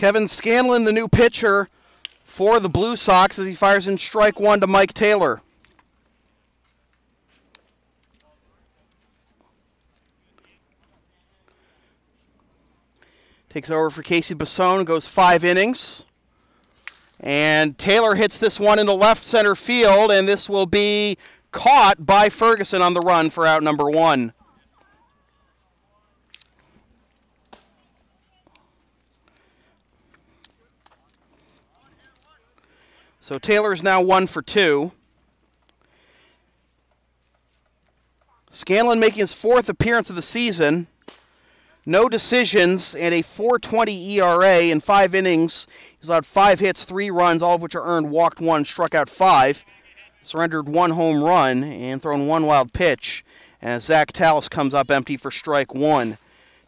Kevin Scanlon, the new pitcher for the Blue Sox, as he fires in strike one to Mike Taylor. Takes over for Casey Basone, goes 5 innings. And Taylor hits this one into left center field, and this will be caught by Ferguson on the run for out number 1. So Taylor's now 1 for 2. Scanlon making his 4th appearance of the season. No decisions and a 4.20 ERA in 5 innings. He's allowed 5 hits, 3 runs, all of which are earned, walked 1, struck out 5. Surrendered 1 home run and thrown 1 wild pitch. As Zach Tallis comes up empty for strike 1.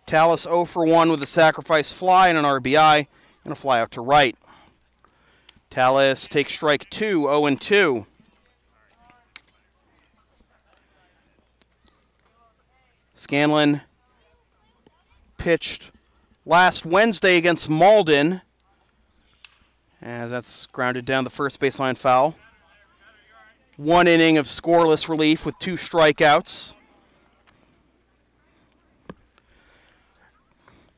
Tallis 0 for 1 with a sacrifice fly and an RBI and a fly out to right. Tallis takes strike 2, 0-2. Scanlon pitched last Wednesday against Malden, as that's grounded down the first baseline foul. 1 inning of scoreless relief with 2 strikeouts.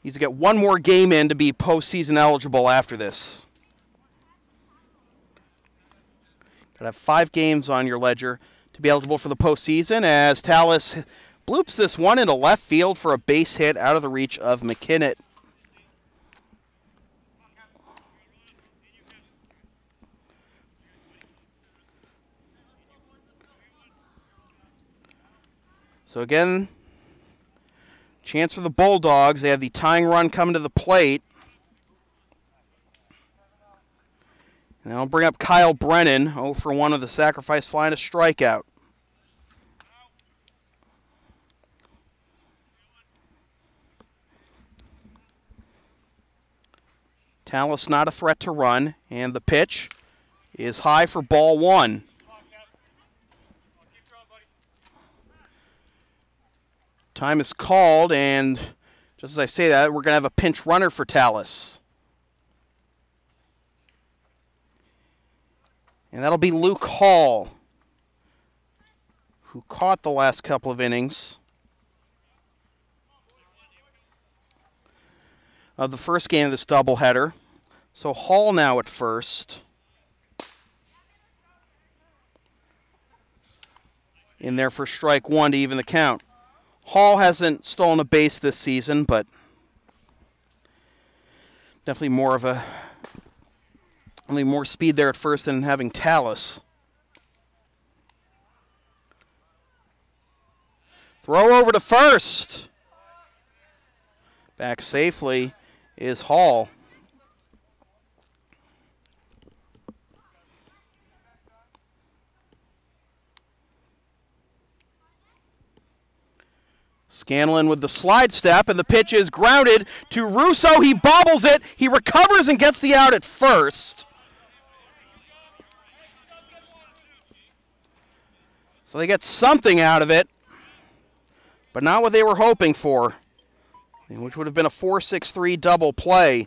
He's to get 1 more game in to be postseason eligible after this. Got to have 5 games on your ledger to be eligible for the postseason, as Tallis bloops this one into left field for a base hit out of the reach of McKinnott. So again, chance for the Bulldogs. They have the tying run coming to the plate. And that'll bring up Kyle Brennan, 0 for 1 with a sacrifice fly and a strikeout. Tallis not a threat to run, and the pitch is high for ball 1. Time is called, and just as I say that, we're going to have a pinch runner for Tallis. And that'll be Luke Hall, who caught the last couple of innings of the first game of this doubleheader. So Hall now at first. In there for strike 1 to even the count. Hall hasn't stolen a base this season, but definitely only more speed there at first than having Tallis. Throw over to first. Back safely is Hall. Scanlon with the slide step, and the pitch is grounded to Russo. He bobbles it. He recovers and gets the out at first. So they get something out of it, but not what they were hoping for, which would have been a 4-6-3 double play.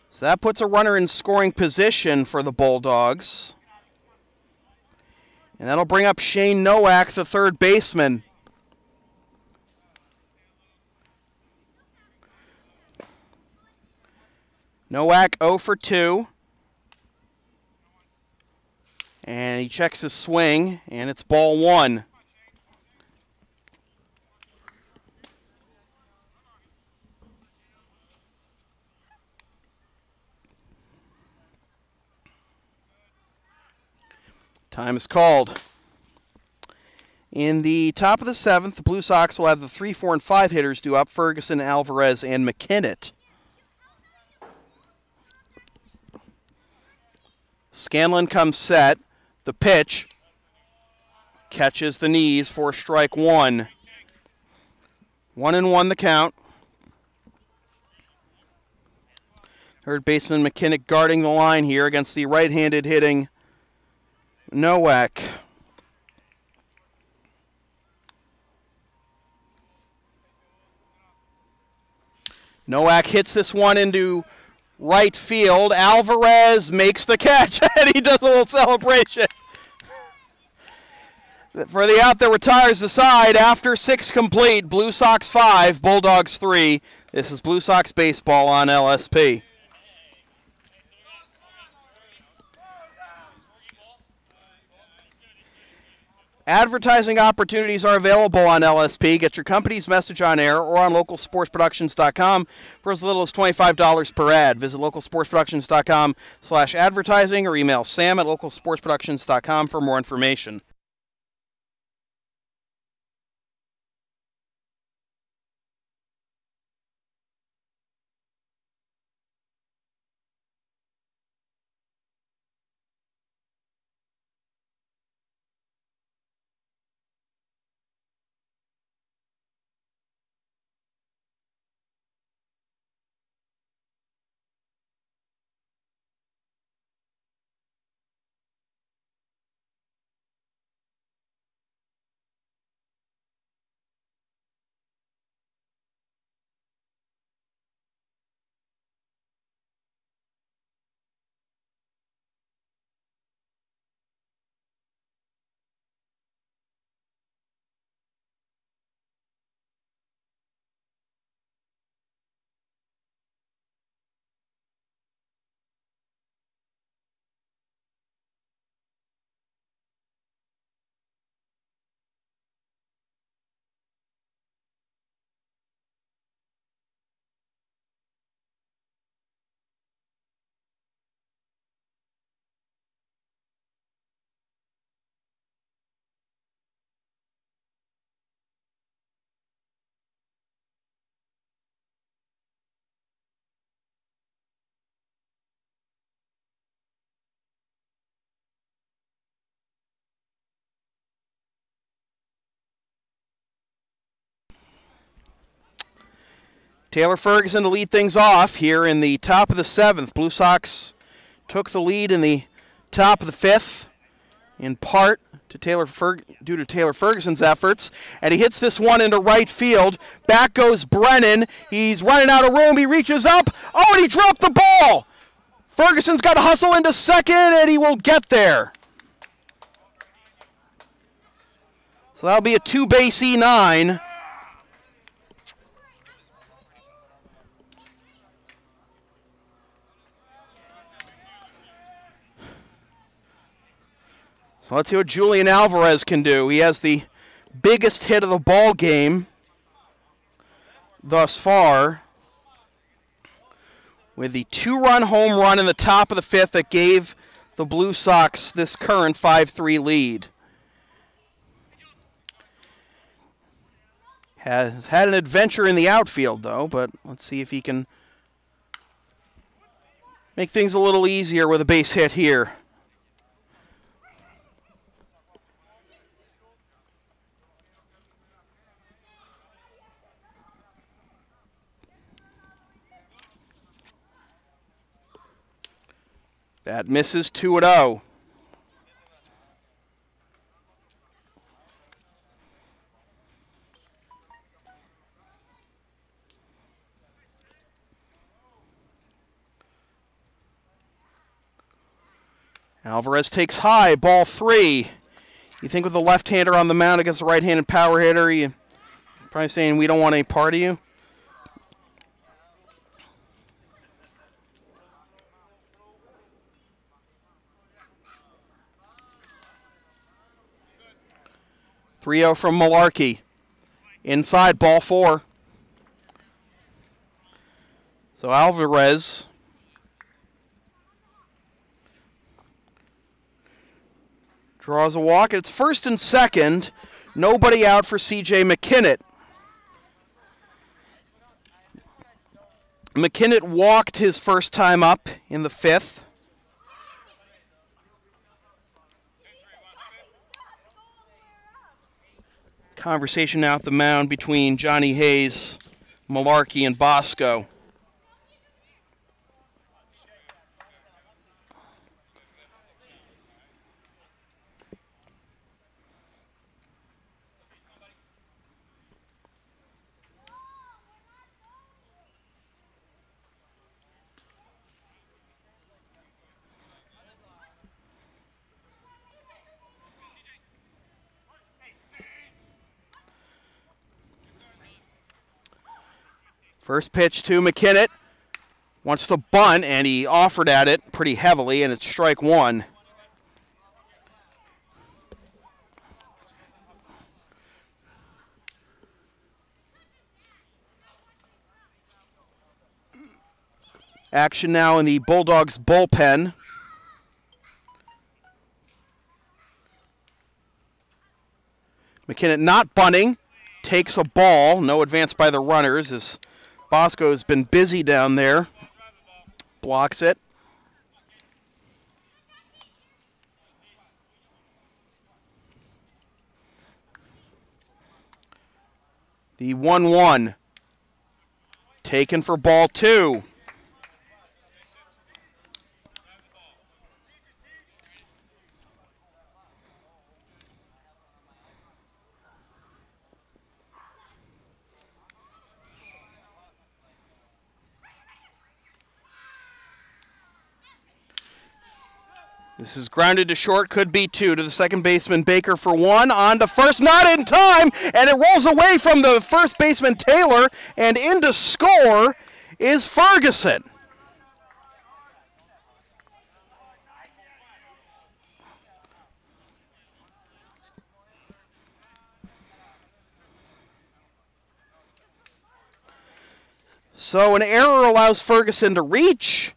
So that puts a runner in scoring position for the Bulldogs. And that'll bring up Shane Nowak, the third baseman. Nowak 0 for 2. And he checks his swing, and it's ball 1. Time is called. In the top of the 7th, the Blue Sox will have the 3, 4, and 5 hitters due up: Ferguson, Alvarez, and McKinnott. Scanlon comes set. The pitch catches the knees for strike 1. 1-1 the count. Third baseman McKinnott guarding the line here against the right-handed hitting Nowak. Nowak hits this one into right field. Alvarez makes the catch, and he does a little celebration. For the out that retires the side, after 6 complete, Blue Sox 5, Bulldogs 3. This is Blue Sox baseball on LSP. Advertising opportunities are available on LSP. Get your company's message on air or on localsportsproductions.com for as little as $25 per ad. Visit localsportsproductions.com/advertising or email sam@localsportsproductions.com for more information. Taylor Ferguson to lead things off here in the top of the 7th. Blue Sox took the lead in the top of the 5th, in part to due to Taylor Ferguson's efforts, and he hits this one into right field. Back goes Brennan. He's running out of room. He reaches up. Oh, and he dropped the ball. Ferguson's got to hustle into second, and he will get there. So that'll be a 2-base E9. So let's see what Julian Alvarez can do. He has the biggest hit of the ball game thus far, with the 2-run home run in the top of the 5th that gave the Blue Sox this current 5-3 lead. Has had an adventure in the outfield, though, but let's see if he can make things a little easier with a base hit here. That misses 2-0. Alvarez takes high, ball 3. You think with the left-hander on the mound against a right-handed power hitter, you're probably saying we don't want any part of you. .3-0 from Malarkey. Inside, ball 4. So Alvarez draws a walk. It's first and second. Nobody out for C.J. McKinnott. McKinnott walked his first time up in the 5th. Conversation now at the mound between Johnny Hayes, Malarkey, and Bosco. First pitch to McKinnon. Wants to bunt, and he offered at it pretty heavily, and it's strike one. Action now in the Bulldogs bullpen. McKinnon not bunting. Takes a ball. No advance by the runners as Bosco's been busy down there. Blocks it. The 1-1. Taken for ball two. This is grounded to short, could be two, to the second baseman, Baker for one, on to first, not in time, and it rolls away from the first baseman, Taylor, and in to score is Ferguson. So an error allows Ferguson to reach,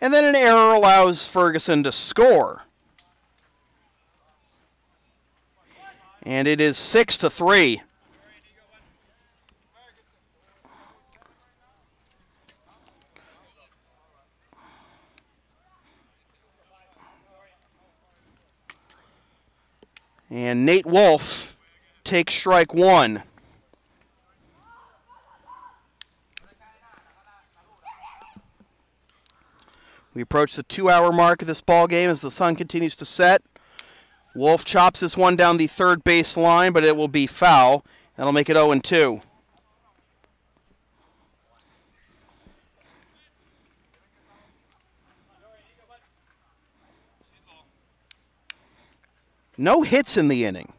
and then an error allows Ferguson to score. And it is 6-3. And Nate Wolf takes strike one. We approach the 2-hour mark of this ball game as the sun continues to set. Wolf chops this one down the third base line, but it will be foul. That'll make it 0-2. No hits in the inning.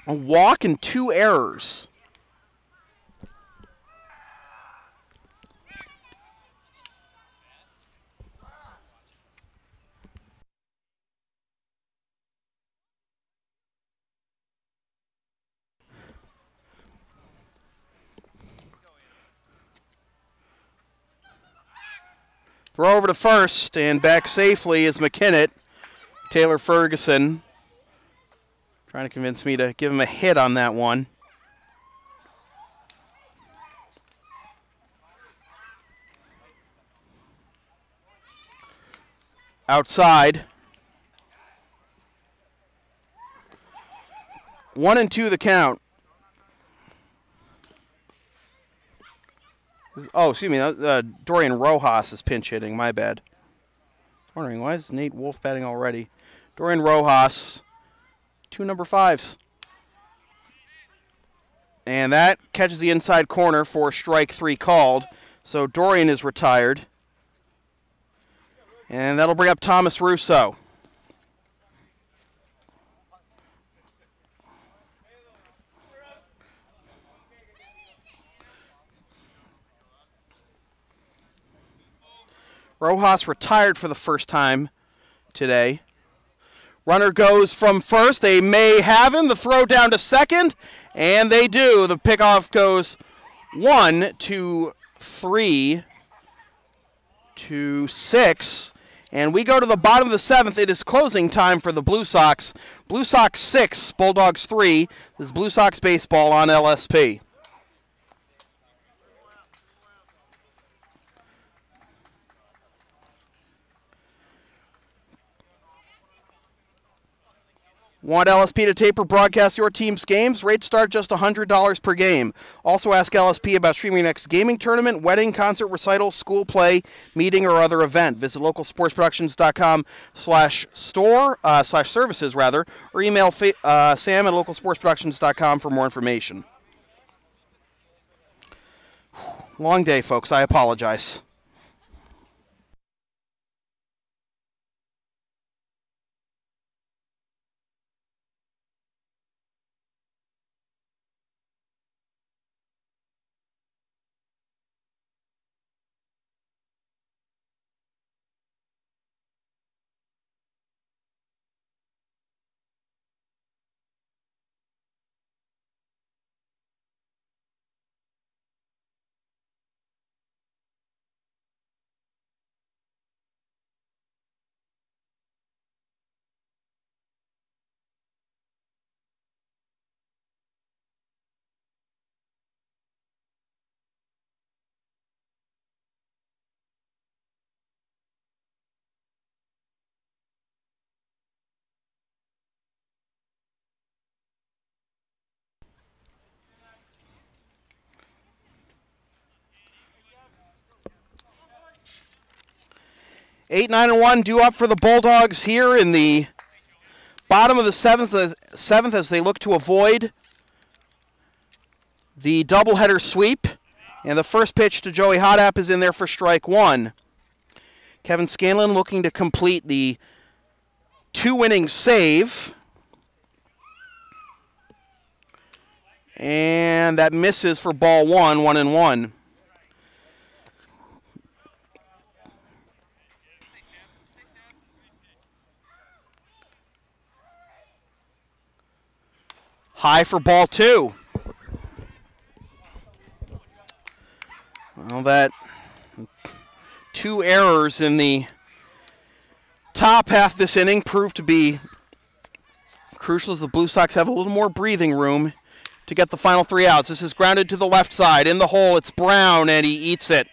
A walk and 2 errors. Throw over to first, and back safely is McKinnon. Taylor Ferguson trying to convince me to give him a hit on that one. Outside. 1-2 the count. Oh, excuse me. Dorian Rojas is pinch hitting. My bad. Wondering, why is Nate Wolf batting already? Dorian Rojas, 2 number 5s. And that catches the inside corner for strike 3 called. So Dorian is retired. And that'll bring up Thomas Russo. Rojas retired for the first time today. Runner goes from first. They may have him. The throw down to second, and they do. The pickoff goes 1-3 to 6. And we go to the bottom of the 7th. It is closing time for the Blue Sox. Blue Sox 6, Bulldogs 3. This is Blue Sox baseball on LSP. Want LSP to tape or broadcast your team's games? Rates start just $100 per game. Also ask LSP about streaming your next gaming tournament, wedding, concert, recital, school play, meeting, or other event. Visit localsportsproductions.com/store/services or email sam@localsportsproductions.com for more information. Long day, folks. I apologize. 8, 9, and 1 due up for the Bulldogs here in the bottom of the seventh as they look to avoid the doubleheader sweep. And the first pitch to Joey Hodap is in there for strike one. Kevin Scanlon looking to complete the 2-inning save. And that misses for ball one, 1-1. High for ball two. Well, that 2 errors in the top half this inning proved to be crucial as the Blue Sox have a little more breathing room to get the final 3 outs. This is grounded to the left side. In the hole, it's Brown, and he eats it.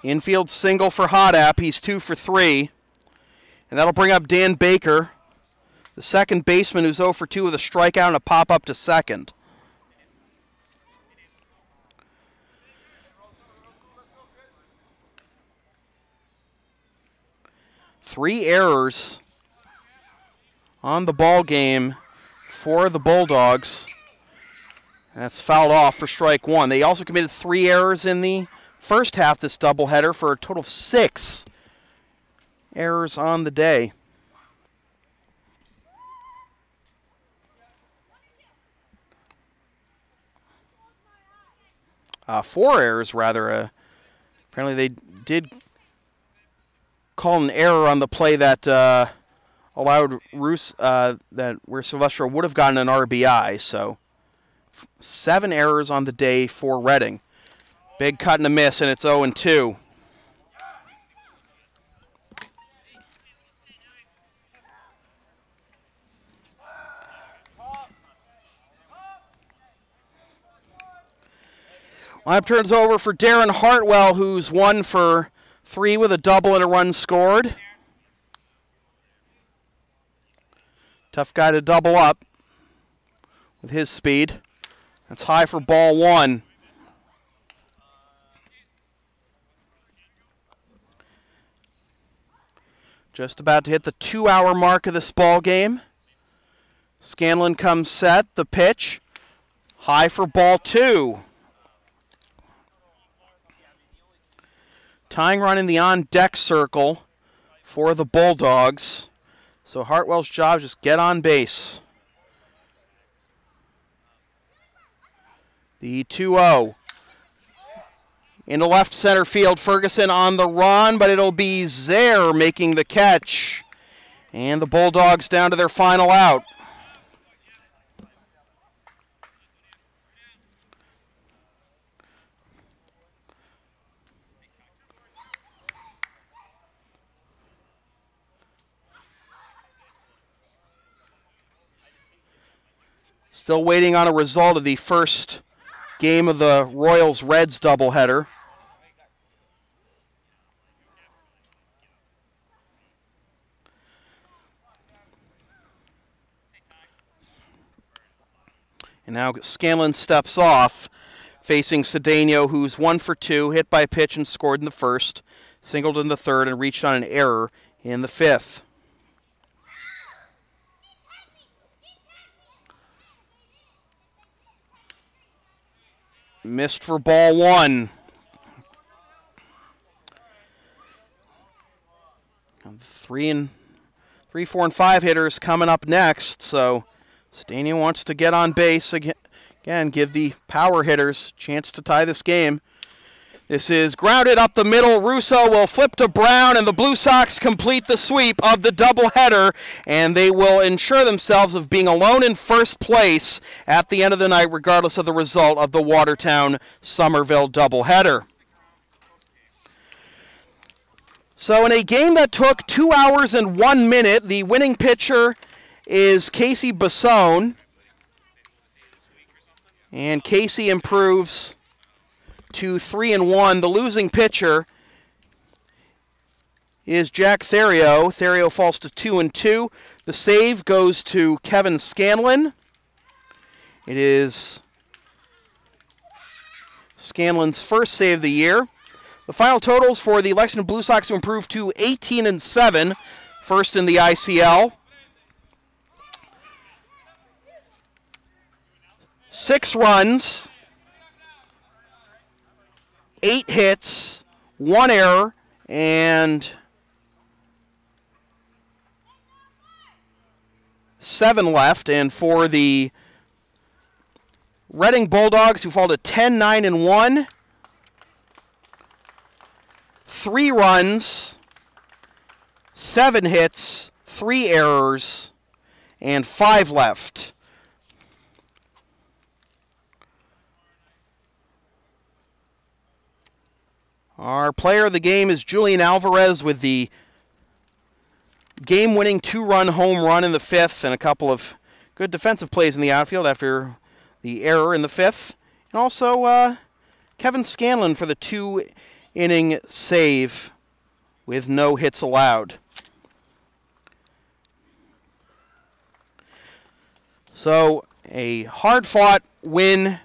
Infield single for Hodap. He's 2 for 3. And that'll bring up Dan Baker, the second baseman, who's 0 for 2 with a strikeout and a pop-up to second. Three errors on the ball game for the Bulldogs. That's fouled off for strike one. They also committed 3 errors in the first half this doubleheader for a total of 6 errors on the day. Four errors, rather. Apparently they did call an error on the play that allowed Roos, that where Silvestro would have gotten an RBI. So 7 errors on the day for Reading. Big cut and a miss, and it's 0-2. Lineup turns over for Darren Hartwell, who's 1 for 3 with a double and a run scored. Tough guy to double up with his speed. That's high for ball one. Just about to hit the 2-hour mark of this ball game. Scanlon comes set, the pitch. High for ball two. Tying run in the on-deck circle for the Bulldogs. So Hartwell's job is just get on base. The 2-0. Into left center field, Ferguson on the run, but it'll be Zaire making the catch. And the Bulldogs down to their final out. Still waiting on a result of the first game of the Royals-Reds doubleheader. And now Scanlon steps off, facing Cedeno, who's 1 for 2, hit by a pitch and scored in the first, singled in the third, and reached on an error in the fifth. Missed for ball one. 3, 4, and 5 hitters coming up next. So Cedeno wants to get on base again, give the power hitters a chance to tie this game. This is grounded up the middle. Russo will flip to Brown, and the Blue Sox complete the sweep of the doubleheader, and they will ensure themselves of being alone in first place at the end of the night, regardless of the result of the Watertown-Somerville doubleheader. So in a game that took 2 hours and 1 minute, the winning pitcher is Casey Bassone, and Casey improves to 3-1. The losing pitcher is Jack Therio. Therio falls to 2-2. The save goes to Kevin Scanlon. It is Scanlon's first save of the year. The final totals for the Lexington Blue Sox to improve to 18-7, first in the ICL. 6 runs, 8 hits, 1 error, and 7 left. And for the Reading Bulldogs, who fall to 10-9-1, 3 runs, 7 hits, 3 errors, and 5 left. Our player of the game is Julian Alvarez with the game-winning 2-run home run in the 5th and a couple of good defensive plays in the outfield after the error in the 5th. And also Kevin Scanlon for the 2-inning save with no hits allowed. So a hard-fought win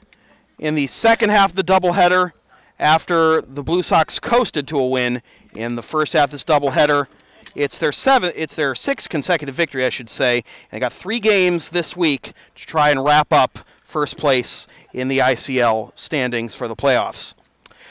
in the second half of the doubleheader after the Blue Sox coasted to a win in the first half of this doubleheader. It's their 6th consecutive victory, I should say. And they got 3 games this week to try and wrap up first place in the ICL standings for the playoffs.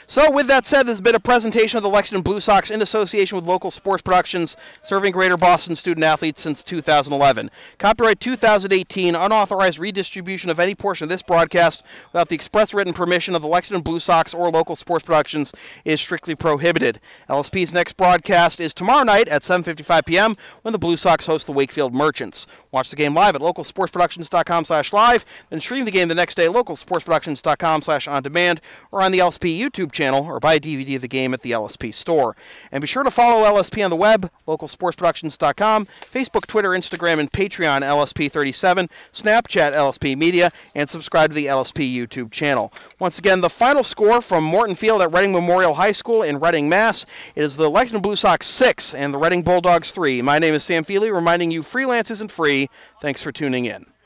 So with that said, this has been a presentation of the Lexington Blue Sox in association with Local Sports Productions, serving Greater Boston student-athletes since 2011. Copyright 2018, unauthorized redistribution of any portion of this broadcast without the express written permission of the Lexington Blue Sox or Local Sports Productions is strictly prohibited. LSP's next broadcast is tomorrow night at 7:55 p.m. when the Blue Sox host the Wakefield Merchants. Watch the game live at localsportsproductions.com/live, then stream the game the next day at localsportsproductions.com/on-demand or on the LSP YouTube channel, or buy a DVD of the game at the LSP store. And be sure to follow LSP on the web, localsportsproductions.com, Facebook, Twitter, Instagram, and Patreon LSP37, Snapchat LSP Media, and subscribe to the LSP YouTube channel. Once again, the final score from Morton Field at Reading Memorial High School in Reading, Mass. It is the Lexington Blue Sox 6 and the Reading Bulldogs 3. My name is Sam Feely, reminding you freelance isn't free. Thanks for tuning in.